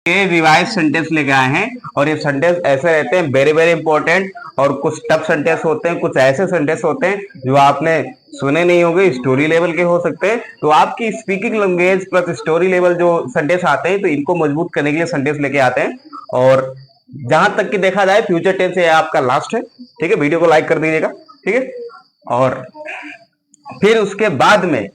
ये revise sentence लेके आए हैं और ये सेंटेंस ऐसे रहते हैं वेरी वेरी इंपॉर्टेंट। और कुछ टफ सेंटेंस होते हैं, कुछ ऐसे सेंटेंस होते हैं जो आपने सुने नहीं होंगे, स्टोरी लेवल के हो सकते हैं। तो आपकी speaking language plus story level जो सेंटेंस आते हैं तो इनको मजबूत करने के लिए सेंटेंस लेके आते हैं। और जहां तक कि देखा जाए फ्यूचर टेंस ये आपका लास्ट है। ठीक है, वीडियो को लाइक कर दीजिएगा। ठीक है, और फिर उसके बाद में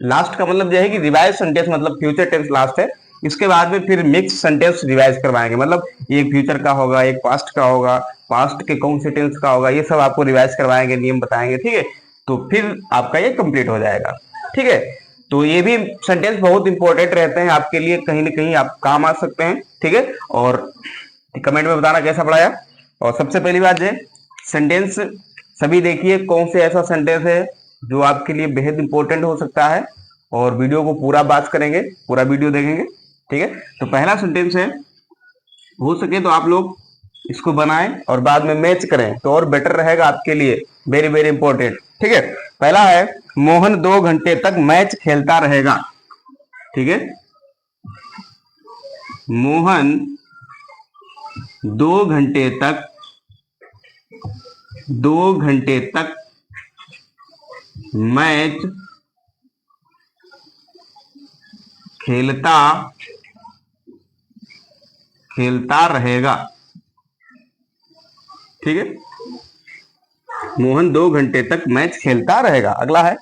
लास्ट का मतलब यह है कि रिवाइज सेंटेंस मतलब फ्यूचर टेंस लास्ट है। इसके बाद में फिर मिक्स सेंटेंस रिवाइज करवाएंगे, मतलब एक फ्यूचर का होगा, एक पास्ट का होगा, पास्ट के कौन से टेंस का होगा, ये सब आपको रिवाइज करवाएंगे, नियम बताएंगे। ठीक है, तो फिर आपका ये कंप्लीट हो जाएगा। ठीक है, तो ये भी सेंटेंस बहुत इंपॉर्टेंट रहते हैं आपके लिए, कहीं ना कहीं आप काम आ सकते हैं। ठीक है, और कमेंट में बताना कैसा पढ़ाया। और सबसे पहली बात है सेंटेंस सभी देखिए कौन से ऐसा सेंटेंस है जो आपके लिए बेहद इंपॉर्टेंट हो सकता है, और वीडियो को पूरा बात करेंगे, पूरा वीडियो देखेंगे। ठीक है, तो पहला सेंटेंस है, हो सके तो आप लोग इसको बनाएं और बाद में मैच करें तो और बेटर रहेगा आपके लिए, वेरी वेरी इंपॉर्टेंट। ठीक है, पहला है मोहन 2 घंटे तक मैच खेलता रहेगा। ठीक है, मोहन 2 घंटे तक 2 घंटे तक मैच खेलता रहेगा। ठीक है, मोहन 2 घंटे तक मैच खेलता रहेगा। अगला है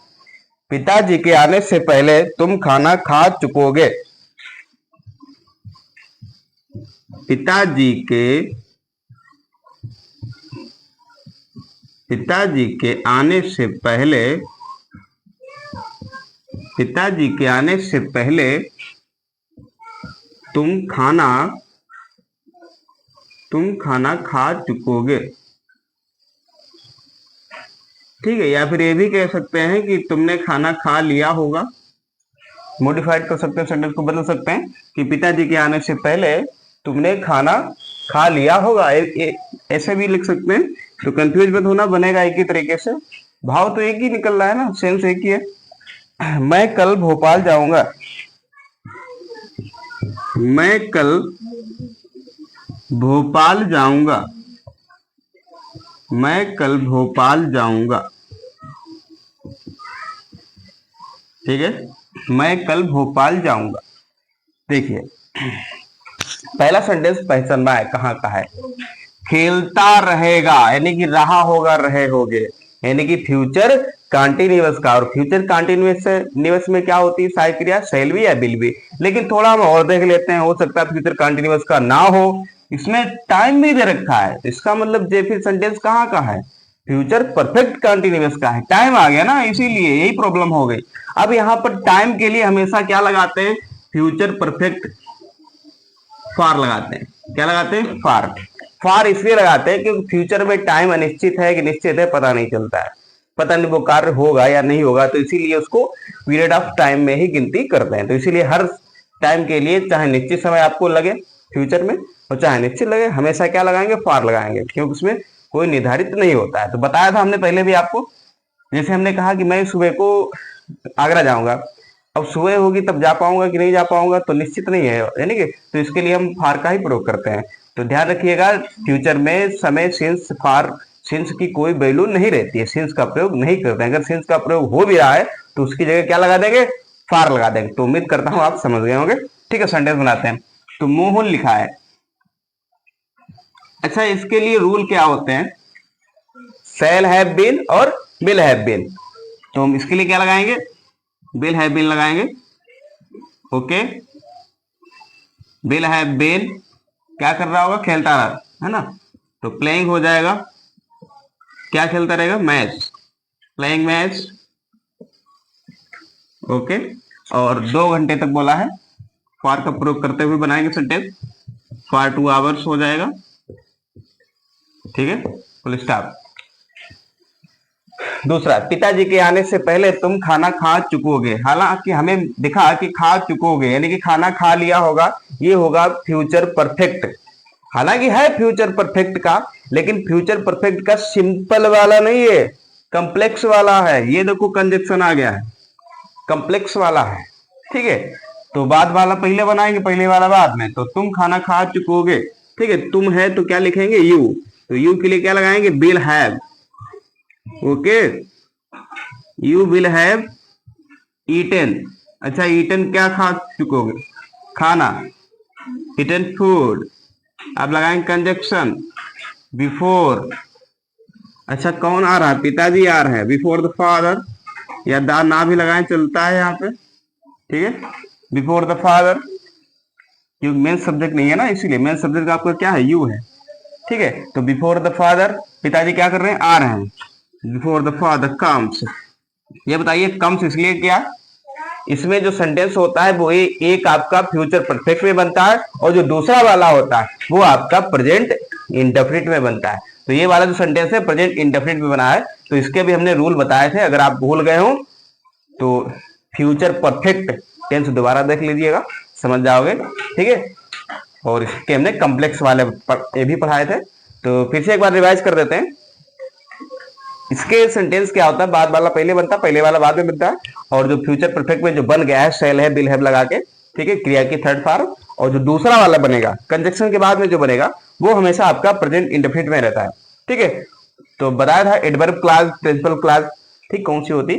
पिताजी के आने से पहले तुम खाना खा चुकोगे। पिताजी के आने से पहले तुम खाना खा चुकोगे। ठीक है, या फिर ये भी कह सकते हैं कि तुमने खाना खा लिया होगा। मॉडिफाइड कर सकते हैं, सेंटेंस को बदल सकते हैं कि पिताजी के आने से पहले तुमने खाना खा लिया होगा, ऐसे भी लिख सकते हैं। तो कंफ्यूज मत होना, बनेगा एक ही तरीके से, भाव तो एक ही निकल रहा है ना, सेंस एक ही है। मैं कल भोपाल जाऊंगा। मैं कल भोपाल जाऊंगा। मैं कल भोपाल जाऊंगा। ठीक है, मैं कल भोपाल जाऊंगा। देखिए पहला सेंटेंस पहचानना है कहाँ का है। खेलता रहेगा यानी कि रहा होगा, रहे होगे, यानी कि फ्यूचर कंटिन्यूअस का। और फ्यूचर कंटिन्यूअस में क्या होती है, सहायक क्रिया शैल भी या विल भी। लेकिन थोड़ा हम और देख लेते हैं, हो सकता है फ्यूचर कंटिन्यूअस का ना हो, इसमें टाइम भी दे रखा है। इसका मतलब जे फिर सेंटेंस कहाँ का है, फ्यूचर परफेक्ट कंटिन्यूअस का है। टाइम आ गया ना, इसीलिए यही प्रॉब्लम हो गई। अब यहाँ पर टाइम के लिए हमेशा क्या लगाते हैं, फ्यूचर परफेक्ट फॉर लगाते हैं। क्या लगाते हैं, फॉर। फॉर इसलिए लगाते हैं क्योंकि फ्यूचर में टाइम अनिश्चित है कि निश्चित है पता नहीं चलता है, पता नहीं वो कार्य होगा या नहीं होगा, तो इसीलिए उसको पीरियड ऑफ टाइम में ही गिनती करते हैं। तो इसीलिए हर टाइम के लिए चाहे निश्चित समय आपको लगे फ्यूचर में और चाहे निश्चित लगे, हमेशा क्या लगाएंगे, फॉर लगाएंगे, क्योंकि उसमें कोई निर्धारित नहीं होता है। तो बताया था हमने पहले भी आपको, जैसे हमने कहा कि मैं सुबह को आगरा जाऊंगा, अब सुबह होगी तब जा पाऊंगा कि नहीं जा पाऊंगा तो निश्चित नहीं है, यानी कि तो इसके लिए हम फार का ही प्रयोग करते हैं। तो ध्यान रखिएगा फ्यूचर में समय सिंस फार सिंस की कोई वैल्यू नहीं रहती है, सिंस का प्रयोग नहीं करते हैं। अगर सिंस का प्रयोग हो भी रहा है तो उसकी जगह क्या लगा देंगे, फार लगा देंगे। तो उम्मीद करता हूं आप समझ गए होंगे। ठीक है, सेंटेंस बनाते हैं। तो मोहन लिखा है। अच्छा, इसके लिए रूल क्या होते हैं, शैल हैव बीन और विल हैव बीन। तो हम इसके लिए क्या लगाएंगे, विल हैव बीन लगाएंगे। ओके, विल हैव बीन क्या कर रहा होगा, खेलता रहा है ना, तो प्लेइंग हो जाएगा, क्या खेलता रहेगा, मैच, प्लेइंग मैच। ओके, और 2 घंटे तक बोला है, फॉर का प्रयोग करते हुए बनाएंगे सेंटेंस, फॉर 2 आवर्स हो जाएगा। ठीक है, फुल स्टॉप। दूसरा, पिताजी के आने से पहले तुम खाना खा चुकोगे। हालांकि हमें दिखा कि खा चुकोगे यानी कि खाना खा लिया होगा, ये होगा फ्यूचर परफेक्ट। हालांकि है फ्यूचर परफेक्ट का, लेकिन फ्यूचर परफेक्ट का सिंपल वाला नहीं है, कॉम्प्लेक्स वाला है। ये देखो कंजक्शन आ गया है, कॉम्प्लेक्स वाला है। ठीक है, तो बाद वाला पहले बनाएंगे, पहले वाला बाद में। तो तुम खाना खा चुकोगे, ठीक है। तुम है तो क्या लिखेंगे, यू। तो यू के लिए क्या लगाएंगे, will have. Okay, you will have eaten. अच्छा, ईटन क्या खा चुकोगे, खाना, ईटन फूड। आप लगाएंगे कंजक्शन बिफोर। अच्छा, कौन आ रहा है, पिताजी आ रहे हैं, बिफोर द फादर, या दा ना भी लगाएं चलता है यहाँ पे, ठीक है। बिफोर द फादर, क्योंकि मेन सब्जेक्ट नहीं है ना, इसीलिए मेन सब्जेक्ट आपका क्या है, यू है, ठीक है। तो बिफोर द फादर, पिताजी क्या कर रहे हैं, आ रहे हैं। Before the father comes. ये बताइए कम्स इसलिए क्या, इसमें जो सेंटेंस होता है वो एक आपका फ्यूचर परफेक्ट में बनता है, और जो दूसरा वाला होता है वो आपका प्रेजेंट इंडेफिनिट में बनता है। तो ये वाला जो सेंटेंस है प्रेजेंट इंडेफिनिट में बना है। तो इसके भी हमने रूल बताए थे, अगर आप भूल गए हो तो फ्यूचर परफेक्ट टेंस दोबारा देख लीजिएगा, समझ जाओगे, ठीक है। और इसके हमने कॉम्प्लेक्स वाले ये भी पढ़ाए थे, तो फिर से एक बार रिवाइज कर देते हैं। इसके सेंटेंस क्या होता है, बाद वाला पहले बनता है, पहले वाला बाद में बनता है। और जो फ्यूचर परफेक्ट में जो बन गया है, शेल है, विल हैव लगा के, ठीक है, क्रिया की थर्ड फॉर्म। और जो दूसरा वाला बनेगा कंजक्शन के बाद में जो बनेगा वो हमेशा आपका प्रेजेंट इंडेफिनिट में रहता है, ठीक है। तो बताया था एडवर्ब क्लास, प्रिंसिपल क्लास, ठीक, कौन सी होती।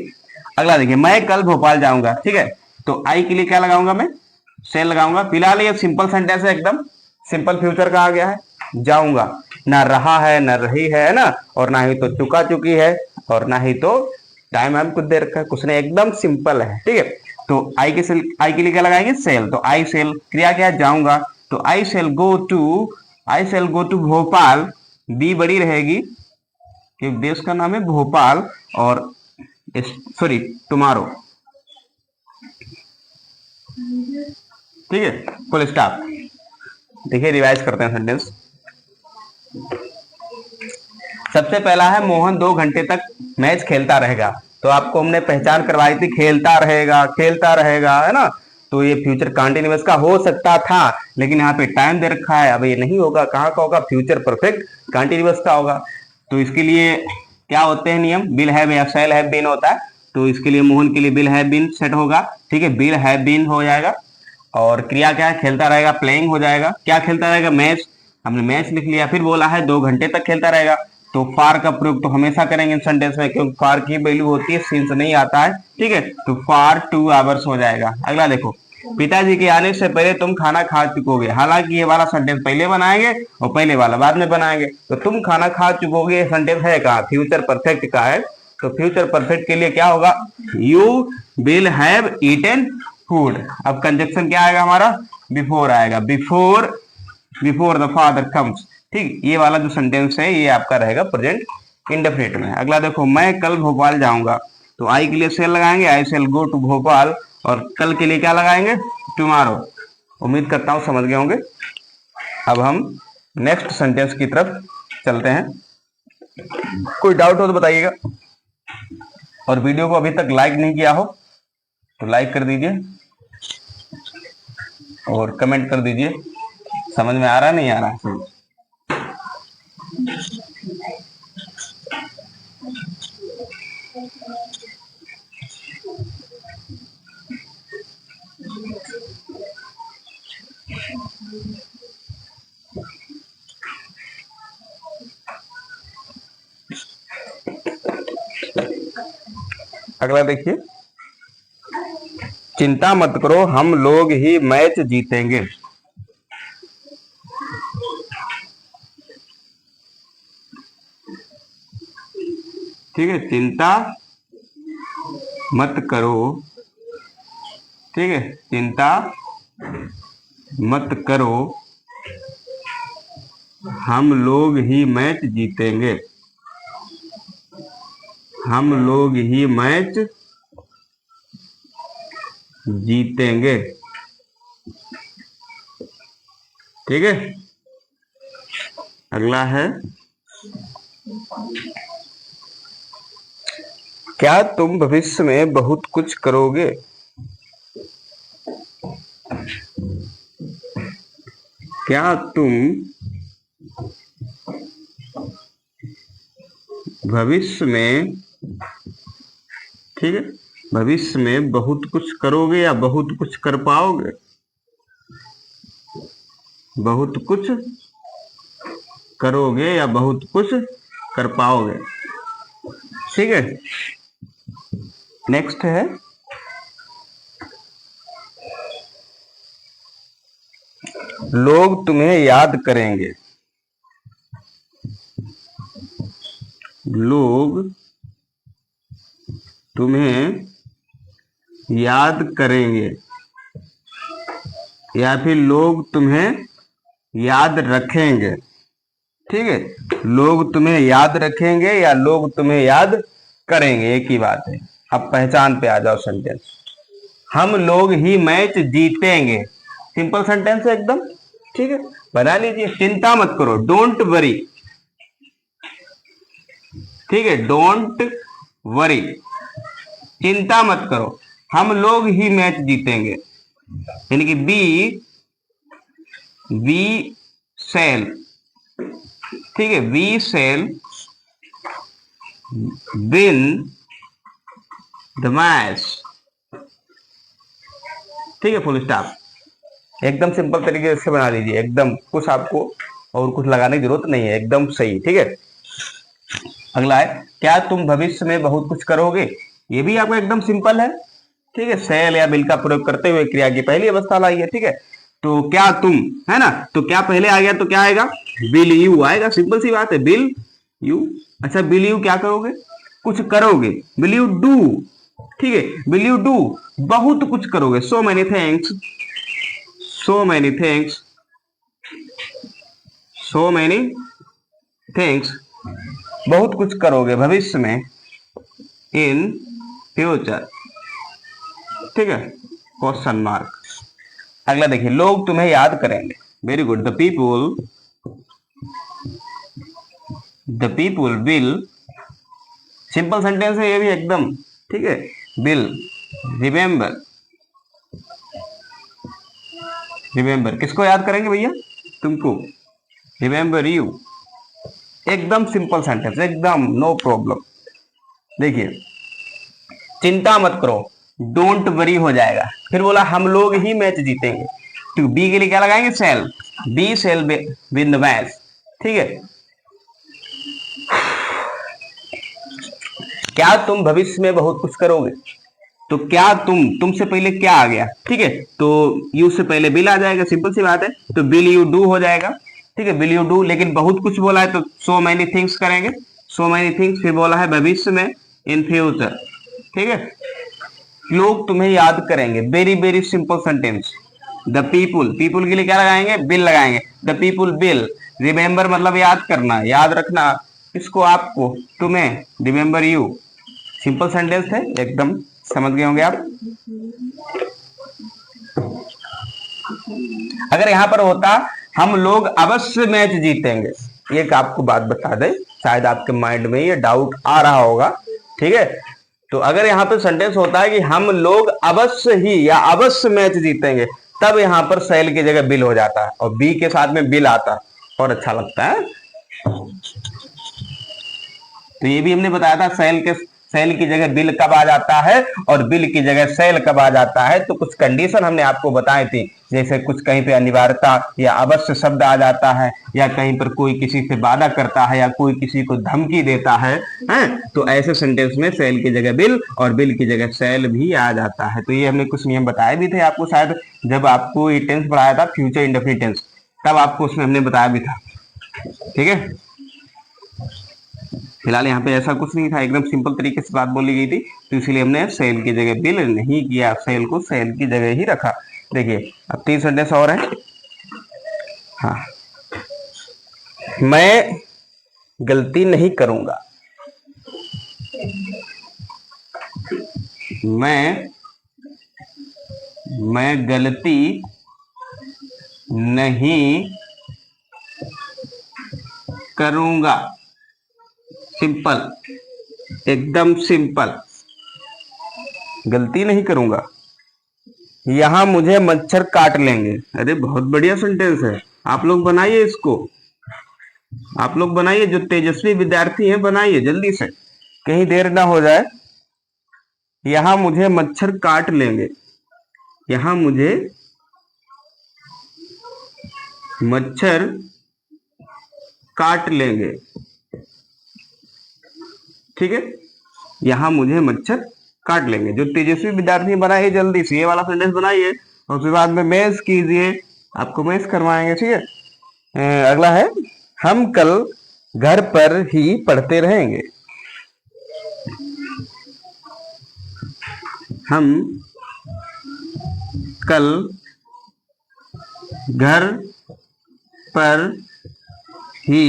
अगला देखिए, मैं कल भोपाल जाऊंगा, ठीक है। तो आई के लिए क्या लगाऊंगा मैं, शेल लगाऊंगा। फिलहाल ये सिंपल सेंटेंस है, एकदम सिंपल फ्यूचर कहा गया है, जाऊंगा। ना रहा है ना रही है ना, और ना ही तो चुका चुकी है, और ना ही तो टाइम हम कुछ देर का कुछ नहीं, एकदम सिंपल है, ठीक है। तो आई के लिए क्या लगाएंगे, सेल। तो आई सेल, क्रिया क्या है, जाऊंगा। तो I shall go to Bhopal. बी बड़ी रहेगी कि देश का नाम है भोपाल, और सॉरी टुमारो, ठीक है, फुल स्टॉप। देखिए रिवाइज करते हैं सेंटेंस। सबसे पहला है, मोहन 2 घंटे तक मैच खेलता रहेगा। तो आपको हमने पहचान करवाई थी, खेलता रहेगा, खेलता रहेगा, है ना। तो ये फ्यूचर कंटिन्यूअस का हो सकता था, लेकिन यहाँ पे टाइम दे रखा है, अब ये नहीं होगा, कहाँ का होगा, फ्यूचर परफेक्ट कंटिन्यूअस का होगा। तो इसके लिए क्या होते हैं नियम, विल हैव या शैल हैव बीन होता है। तो इसके लिए मोहन के लिए विल हैव बीन सेट होगा, ठीक है, विल हैव बीन हो जाएगा। और क्रिया क्या है, खेलता रहेगा, प्लेइंग हो जाएगा। क्या खेलता रहेगा, मैच, हमने मैच लिख लिया। फिर बोला है 2 घंटे तक खेलता रहेगा, तो फार का प्रयोग तो हमेशा करेंगे सेंटेंस में, क्योंकि फार की वैल्यू होती है, सिंस नहीं आता है, ठीक है। तो फार 2 आवर्स हो जाएगा। अगला देखो, पिताजी के आने से पहले तुम खाना खा चुकोगे। हालांकि ये वाला सेंटेंस पहले बनाएंगे और पहले वाला बाद में बनाएंगे। तो तुम खाना खा चुकोगे सेंटेंस है कहाँ, फ्यूचर परफेक्ट का है। तो फ्यूचर परफेक्ट के लिए क्या होगा, you will have eaten food. अब कंजक्शन क्या आएगा हमारा, बिफोर आएगा, बिफोर द फादर कम्स, ठीक। ये वाला जो सेंटेंस है ये आपका रहेगा प्रेजेंट इंडेफिनिट में। अगला देखो, मैं कल भोपाल जाऊंगा। तो आई के लिए सेल लगाएंगे, आई सेल गो टू भोपाल। और कल के लिए क्या लगाएंगे, टुमारो। उम्मीद करता हूं समझ गए होंगे। अब हम नेक्स्ट सेंटेंस की तरफ चलते हैं। कोई डाउट हो तो बताइएगा, और वीडियो को अभी तक लाइक नहीं किया हो तो लाइक कर दीजिए और कमेंट कर दीजिए, समझ में आ रहा नहीं आ रहा। अगला देखिए, चिंता मत करो हम लोग ही मैच जीतेंगे। ठीक है, चिंता मत करो, ठीक है, चिंता मत करो हम लोग ही मैच जीतेंगे, हम लोग ही मैच जीतेंगे, ठीक है। अगला है, क्या तुम भविष्य में बहुत कुछ करोगे। क्या तुम भविष्य में, ठीक है, भविष्य में बहुत कुछ करोगे या बहुत कुछ कर पाओगे? बहुत कुछ करोगे या बहुत कुछ कर पाओगे। ठीक है, नेक्स्ट है लोग तुम्हें याद करेंगे। लोग तुम्हें याद करेंगे या फिर लोग तुम्हें याद रखेंगे। ठीक है, लोग तुम्हें याद रखेंगे या लोग तुम्हें याद करेंगे, एक ही बात है। अब पहचान पे आ जाओ सेंटेंस। हम लोग ही मैच जीतेंगे, सिंपल सेंटेंस है एकदम। ठीक है, बना लीजिए, चिंता मत करो, डोंट वरी। ठीक है, डोंट वरी, चिंता मत करो, हम लोग ही मैच जीतेंगे। यानी कि वी सेल। ठीक है, we shall win the match. ठीक है, फुल स्टॉप, एकदम सिंपल तरीके से बना लीजिए, एकदम कुछ आपको और कुछ लगाने की जरूरत नहीं है, एकदम सही। ठीक है, अगला है क्या तुम भविष्य में बहुत कुछ करोगे। ये भी आपका एकदम सिंपल है। ठीक है, सेल या बिल का प्रयोग करते हुए क्रिया की पहली अवस्था लाई है। ठीक है, तो क्या तुम, है ना, तो क्या पहले आ गया तो क्या आएगा, बिल यू आएगा, सिंपल सी बात है, बिल यू। अच्छा, बिल यू क्या करोगे, कुछ करोगे, बिल यू डू। ठीक है, बिल यू डू, बहुत कुछ करोगे, so many things, so many things, so many things, बहुत कुछ करोगे भविष्य में, इन फ्यूचर। ठीक है, क्वेश्चन मार्क। अगला देखिए, लोग तुम्हें याद करेंगे। Very good, the people will, simple sentence है ये भी एकदम। ठीक है, विल रिमेंबर, रिमेंबर किसको याद करेंगे भैया, तुमको, रिमेंबर यू, एकदम सिंपल सेंटेंस, एकदम नो प्रॉब्लम। देखिए, चिंता मत करो, डोंट वरी हो जाएगा, फिर बोला हम लोग ही मैच जीतेंगे, तो बी के लिए क्या लगाएंगे, shall, we shall win the match. ठीक है, क्या तुम भविष्य में बहुत कुछ करोगे, तो क्या तुमसे पहले क्या आ गया। ठीक है, तो यू से पहले बिल आ जाएगा, सिंपल सी बात है, तो बिल यू डू हो जाएगा। ठीक है, बिल यू डू, लेकिन बहुत कुछ बोला है तो सो मैनी थिंग्स करेंगे, सो मैनी थिंग्स, फिर बोला है भविष्य में, इन फ्यूचर। ठीक है, लोग तुम्हें याद करेंगे, very very simple sentence. The people, people के लिए क्या लगाएंगे, बिल लगाएंगे, द पीपुल बिल रिमेंबर, मतलब याद करना, याद रखना, किसको, आपको, तुम्हें, रिमेंबर यू, सिंपल सेंटेंस है एकदम, समझ गए होंगे आप। अगर यहां पर होता हम लोग अवश्य मैच जीतेंगे, एक आपको बात बता दें, शायद आपके माइंड में ये डाउट आ रहा होगा। ठीक है, तो अगर यहाँ पे सेंटेंस होता है कि हम लोग अवश्य ही या अवश्य मैच जीतेंगे, तब यहां पर सेल की जगह बिल हो जाता है और बी के साथ में बिल आता और अच्छा लगता है। तो ये भी हमने बताया था, सेल की जगह बिल कब आ जाता है और बिल की जगह सेल कब आ जाता है, तो कुछ कंडीशन हमने आपको बताई थी, जैसे कुछ कहीं पे अनिवार्यता या अवश्य शब्द आ जाता है, या कहीं पर कोई किसी से वादा करता है, या कोई किसी को धमकी देता है, तो ऐसे सेंटेंस में सेल की जगह बिल और बिल की जगह सेल भी आ जाता है। तो ये हमने कुछ नियम बताए भी थे आपको, शायद जब आपको ये टेंस पढ़ाया था, फ्यूचर इंडेफिनिट टेंस, तब आपको उसमें हमने बताया भी था। ठीक है, फिलहाल यहाँ पे ऐसा कुछ नहीं था, एकदम सिंपल तरीके से बात बोली गई थी, तो इसलिए हमने सेल की जगह बिल नहीं किया, सेल को सेल की जगह ही रखा। देखिए, अब 3 सेंटेंस और है। हाँ, मैं गलती नहीं करूंगा, मैं गलती नहीं करूंगा, सिंपल, एकदम सिंपल, गलती नहीं करूंगा। यहां मुझे मच्छर काट लेंगे, अरे बहुत बढ़िया सेंटेंस है, आप लोग बनाइए इसको, आप लोग बनाइए, जो तेजस्वी विद्यार्थी हैं बनाइए जल्दी से, कहीं देर ना हो जाए। यहां मुझे मच्छर काट लेंगे, यहां मुझे मच्छर काट लेंगे, ठीक है, यहां मुझे मच्छर काट लेंगे। जो तेजस्वी विद्यार्थी बनाइए जल्दी से ये वाला सेंटेंस बनाइए और उसके बाद में मैथ कीजिए, आपको मैथ करवाएंगे, ठीक है। अगला है, हम कल घर पर ही पढ़ते रहेंगे। हम कल घर पर ही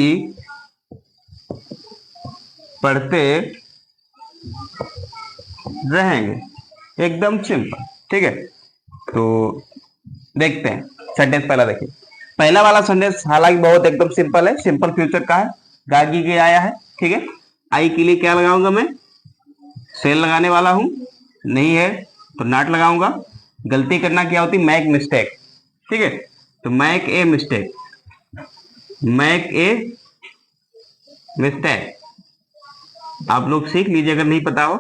पढ़ते रहेंगे, एकदम सिंपल, ठीक है। तो देखते हैं सेंटेंस पहला देखिए। पहला वाला सेंटेंस हालांकि बहुत एकदम सिंपल है, सिंपल फ्यूचर का है, गागी के आया है, ठीक है। आई के लिए क्या लगाऊंगा मैं, सेल लगाने वाला हूं, नहीं है तो नॉट लगाऊंगा। गलती करना क्या होती, मैक मिस्टेक, ठीक है। तो make a mistake, make a mistake आप लोग सीख लीजिए अगर नहीं पता हो।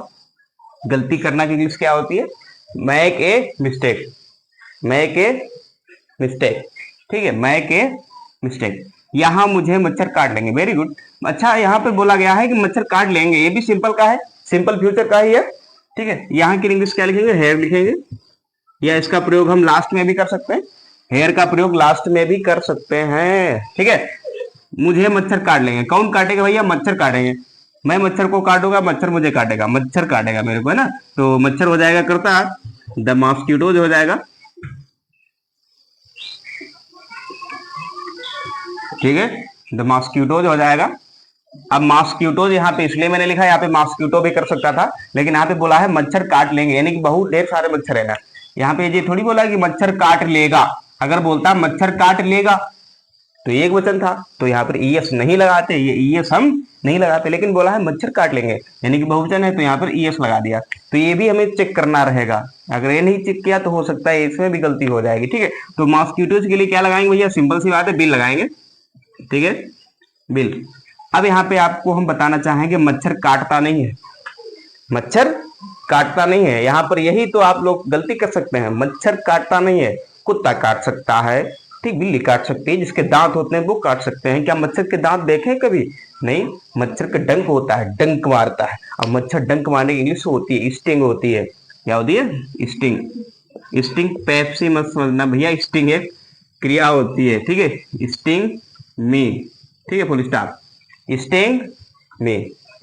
गलती करना की इंग्लिश क्या होती है, make a mistake, make a mistake, ठीक है, मैक ए मिस्टेक। यहां मुझे मच्छर काट लेंगे, वेरी गुड। अच्छा यहाँ पे बोला गया है कि मच्छर काट लेंगे, ये भी सिंपल का है, सिंपल फ्यूचर का ही है, ठीक है। यहाँ की इंग्लिश क्या लिखेंगे, हेयर लिखेंगे, या इसका प्रयोग हम लास्ट में भी कर सकते हैं, हेयर का प्रयोग लास्ट में भी कर सकते हैं, ठीक है। मुझे मच्छर काट लेंगे, कौन काटेगा भैया, मच्छर काटेंगे। मैं मच्छर को काटूंगा, मच्छर मुझे काटेगा, मच्छर काटेगा मेरे को, है ना। तो मच्छर हो जाएगा करता, द मॉस्किटोज हो जाएगा, ठीक है, द मॉस्किटोज हो जाएगा। अब मॉस्किटोज यहाँ पे इसलिए मैंने लिखा, यहाँ पे मॉस्किटो भी कर सकता था, लेकिन यहाँ पे बोला है मच्छर काट लेंगे, यानी कि बहुत ढेर सारे मच्छर है ना। यहाँ पे ये थोड़ी बोला कि मच्छर काट लेगा, अगर बोलता मच्छर काट लेगा तो एक वचन था, तो यहाँ पर ईएस नहीं लगाते, ये ईएस हम नहीं लगाते, लेकिन बोला है मच्छर काट लेंगे यानी कि बहुवचन है, तो यहाँ पर ईएस लगा दिया। तो ये भी हमें चेक करना रहेगा, अगर ये नहीं चेक किया तो हो सकता है इसमें भी गलती हो जाएगी, ठीक है। तो मॉस्किटोज के लिए क्या लगाएंगे भैया, सिंपल सी बात है, बिल लगाएंगे, ठीक है, बिल। अब यहाँ पे आपको हम बताना चाहेंगे मच्छर काटता नहीं है, मच्छर काटता नहीं है, यहाँ पर यही तो आप लोग गलती कर सकते हैं, मच्छर काटता नहीं है, कुत्ता काट सकता है, ठीक, बिल्ली काट सकती है, जिसके दांत होते हैं वो काट सकते हैं। क्या मच्छर के दांत देखे कभी, नहीं, मच्छर का डंक होता है, डंक मारता है, और मच्छर डंक मारने की इंग्लिश होती है, स्टिंग होती है, क्या होती है, स्टिंग। स्टिंग पेप्सी मत समझना भैया, स्टिंग एक क्रिया होती है, ठीक है, स्टिंग मी, ठीक है, full stop, sting me,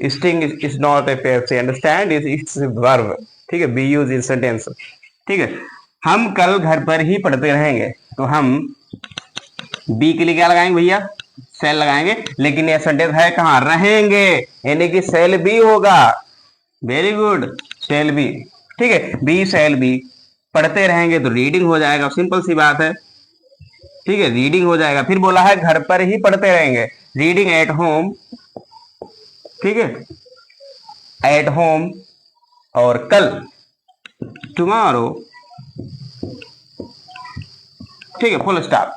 sting is not a Pepsi, understand, it's verb, ठीक है, बी यूज इन सेंटेंस, ठीक है। हम कल घर पर ही पढ़ते रहेंगे, तो हम बी के लिए क्या लगाएंगे भैया, सेल लगाएंगे, लेकिन यह सेंटेंस है कहां, रहेंगे, यानी कि सेल बी होगा, वेरी गुड, सेल बी, ठीक है, बी सेल बी, पढ़ते रहेंगे तो रीडिंग हो जाएगा, सिंपल सी बात है, ठीक है, रीडिंग हो जाएगा। फिर बोला है घर पर ही पढ़ते रहेंगे, रीडिंग एट होम, ठीक है, एट होम, और कल टुमारो, ठीक है, फुल स्टॉप।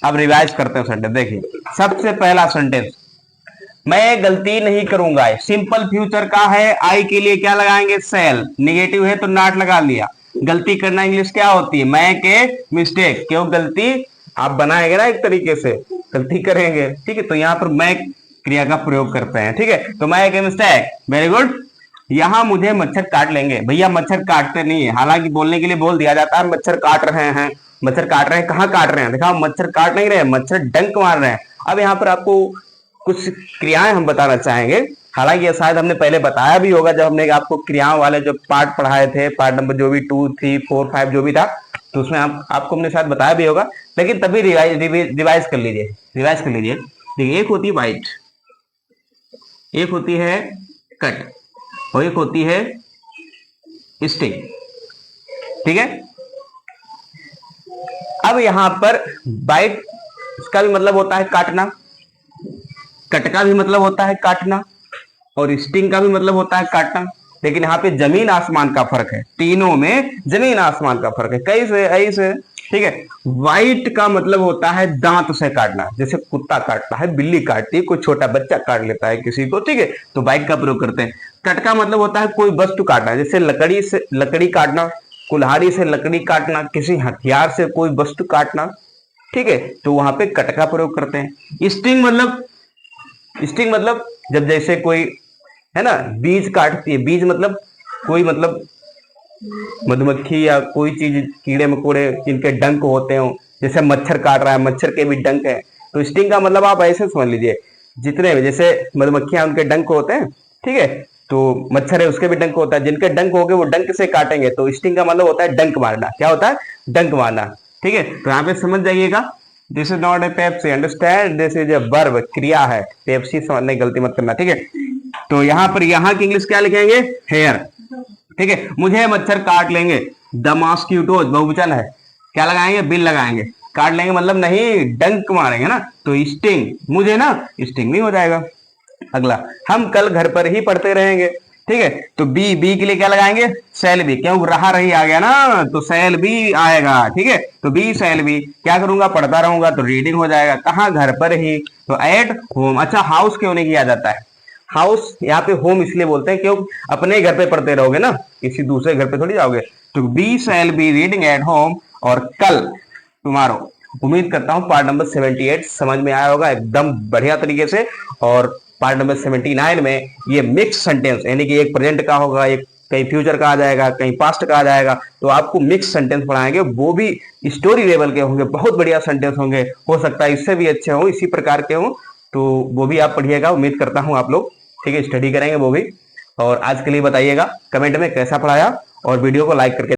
अब रिवाइज करते हैं सेंटेंस, देखिए सबसे पहला सेंटेंस, मैं गलती नहीं करूंगा, सिंपल फ्यूचर का है, आई के लिए क्या लगाएंगे, सेल, निगेटिव है तो नॉट लगा लिया। गलती करना इंग्लिश क्या होती है, मैक ए मिस्टेक, क्यों गलती आप बनाएंगे ना एक तरीके से, गलती करेंगे, ठीक है, तो यहाँ पर मैक क्रिया का प्रयोग करते हैं, ठीक है, तो make a mistake, very good. यहां मुझे मच्छर काट लेंगे, भैया मच्छर काटते नहीं है, हालांकि बोलने के लिए बोल दिया जाता है मच्छर काट रहे हैं, मच्छर काट रहे हैं, कहाँ काट रहे हैं, देखा, मच्छर काट नहीं रहे, मच्छर डंक मार रहे हैं। अब यहाँ पर आपको कुछ क्रियाएं हम बताना चाहेंगे, हालांकि ये शायद हमने पहले बताया भी होगा जब हमने आपको क्रियाओं वाले जो पार्ट पढ़ाए थे, पार्ट नंबर जो भी 2, 3, 4, 5 जो भी था, तो उसमें आपको हमने शायद बताया भी होगा, लेकिन तभी रिवाइज कर लीजिए, रिवाइज कर लीजिए। देखिए एक होती है वाइट, एक होती है कट, और एक होती है स्टिक, ठीक है। अब यहां पर बाइट इसका भी मतलब होता है काटना, कट का भी मतलब होता है काटना, और स्टिंग का भी मतलब होता है काटना, लेकिन यहाँ पे जमीन आसमान का फर्क है, तीनों में जमीन आसमान का फर्क है, कैसे ऐसे, ठीक है। वाइट का मतलब होता है दांत से काटना, जैसे कुत्ता काटता है, बिल्ली काटती है, कोई छोटा बच्चा काट लेता है किसी को, ठीक है, तो वाइट का प्रयोग करते हैं। कटका मतलब होता है कोई वस्तु काटना, जैसे लकड़ी से लकड़ी काटना, कुल्हाड़ी से लकड़ी काटना, किसी हथियार से कोई वस्तु काटना, ठीक है, तो वहां पे कटका प्रयोग करते हैं। स्टिंग मतलब जब जैसे कोई है ना बीज काटती है, बीज मतलब कोई मतलब मधुमक्खी या कोई चीज, कीड़े मकोड़े जिनके डंक होते हो, जैसे मच्छर काट रहा है, मच्छर के भी डंक है, तो स्टिंग का मतलब आप ऐसे समझ लीजिए, जितने भी जैसे मधुमक्खियां उनके डंक होते हैं, ठीक है, तो मच्छर है उसके भी डंक होता है, जिनके डंक होंगे वो डंक से काटेंगे, तो स्टिंग का मतलब होता है डंक मारना। क्या होता है? डंक मारना। ठीक है, तो यहाँ पे समझ जाइएगा, this is not a Pepsi, understand, this is a verb, क्रिया है, पेप्सी समझने की गलती मत करना। ठीक है, तो यहाँ पर यहाँ की इंग्लिश क्या लिखेंगे? हेयर। ठीक है, मुझे मच्छर काट लेंगे, द मॉस्किटोज बहुवचन है, क्या लगाएंगे? बिल लगाएंगे। काट लेंगे मतलब नहीं, डंक मारेंगे ना, तो स्टिंग, मुझे ना स्टिंग नहीं हो जाएगा। अगला, हम कल घर पर ही पढ़ते रहेंगे। ठीक है, तो बी के लिए क्या लगाएंगे? सेल बी, क्यों रहा रही आ गया ना, तो सेल बी आएगा। ठीक है, तो बी सेल बी, क्या करूंगा? पढ़ता रहूंगा, तो रीडिंग हो जाएगा। कहाँ? घर पर ही, तो एट होम। अच्छा, हाउस क्यों नहीं किया जाता है? हाउस यहाँ पे होम इसलिए बोलते हैं क्यों, अपने घर पे पढ़ते रहोगे ना, किसी दूसरे घर पे थोड़ी जाओगे। तो we shall be reading at home, और कल टुमारो। उम्मीद करता हूं पार्ट नंबर 78 समझ में आया होगा एकदम बढ़िया तरीके से। और पार्ट नंबर 79 में ये मिक्स सेंटेंस, यानी कि एक प्रेजेंट का होगा, एक कहीं फ्यूचर का आ जाएगा, कहीं पास्ट का आ जाएगा, तो आपको मिक्स सेंटेंस पढ़ाएंगे, वो भी स्टोरी लेवल के होंगे, बहुत बढ़िया सेंटेंस होंगे, हो सकता है इससे भी अच्छे हों, इसी प्रकार के हों, तो वो भी आप पढ़िएगा। उम्मीद करता हूं आप लोग, ठीक है, स्टडी करेंगे वो भी। और आज के लिए बताइएगा कमेंट में कैसा पढ़ाया, और वीडियो को लाइक करके